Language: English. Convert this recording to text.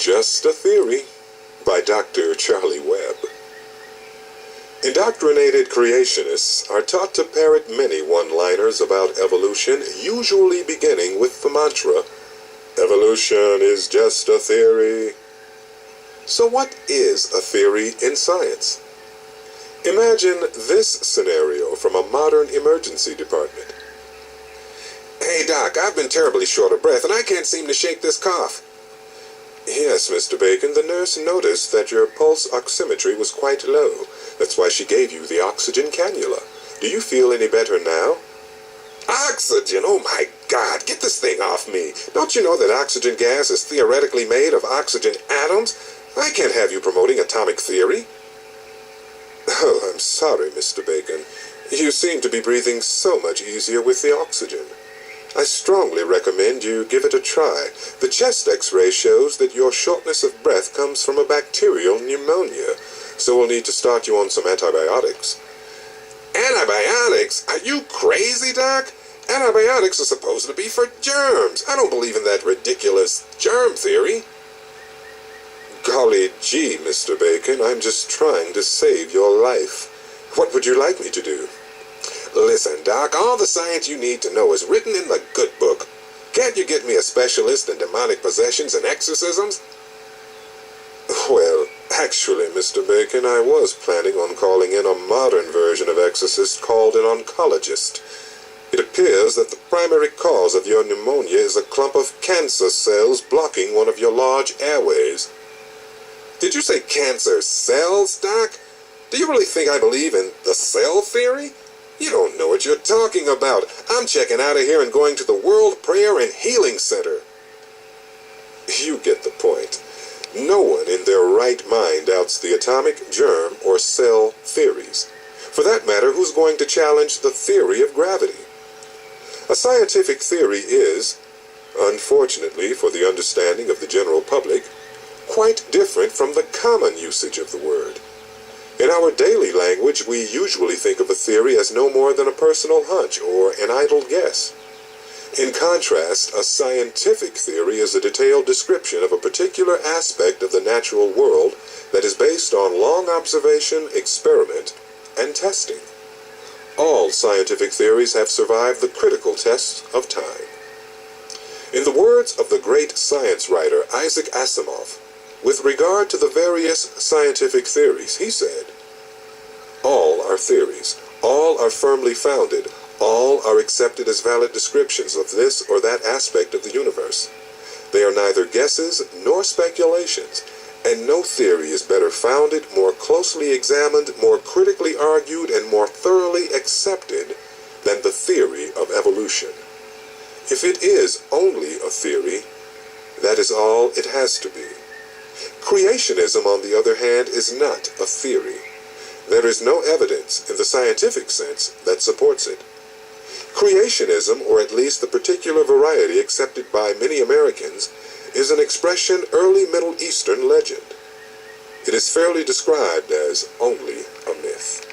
Just a Theory by Dr. Charlie Webb. Indoctrinated creationists are taught to parrot many one-liners about evolution, usually beginning with the mantra, "Evolution is just a theory." So what is a theory in science? Imagine this scenario from a modern emergency department. "Hey, Doc, I've been terribly short of breath and I can't seem to shake this cough." "Yes, Mr. Bacon, the nurse noticed that your pulse oximetry was quite low. That's why she gave you the oxygen cannula. Do you feel any better now?" "Oxygen? Oh my God, get this thing off me. Don't you know that oxygen gas is theoretically made of oxygen atoms? I can't have you promoting atomic theory." "Oh, I'm sorry, Mr. Bacon. You seem to be breathing so much easier with the oxygen. I strongly recommend you give it a try. The chest x-ray shows that your shortness of breath comes from a bacterial pneumonia, so we'll need to start you on some antibiotics." "Antibiotics? Are you crazy, Doc? Antibiotics are supposed to be for germs. I don't believe in that ridiculous germ theory." "Golly gee, Mr. Bacon, I'm just trying to save your life. What would you like me to do?" "Listen, Doc, all the science you need to know is written in the good book. Can't you get me a specialist in demonic possessions and exorcisms?" "Well, actually, Mr. Bacon, I was planning on calling in a modern version of exorcist called an oncologist. It appears that the primary cause of your pneumonia is a clump of cancer cells blocking one of your large airways." "Did you say cancer cells, Doc? Do you really think I believe in the cell theory? You don't know what you're talking about. I'm checking out of here and going to the World Prayer and Healing Center." You get the point. No one in their right mind doubts the atomic, germ, or cell theories. For that matter, who's going to challenge the theory of gravity? A scientific theory is, unfortunately for the understanding of the general public, quite different from the common usage of the word. In our daily language, we usually think of a theory as no more than a personal hunch or an idle guess. In contrast, a scientific theory is a detailed description of a particular aspect of the natural world that is based on long observation, experiment, and testing. All scientific theories have survived the critical tests of time. In the words of the great science writer Isaac Asimov, with regard to the various scientific theories, he said, "All are theories, all are firmly founded, all are accepted as valid descriptions of this or that aspect of the universe. They are neither guesses nor speculations, and no theory is better founded, more closely examined, more critically argued, and more thoroughly accepted than the theory of evolution. If it is only a theory, that is all it has to be. Creationism, on the other hand, is not a theory. There is no evidence, in the scientific sense, that supports it. Creationism, or at least the particular variety accepted by many Americans, is an expression early Middle Eastern legend. It is fairly described as only a myth."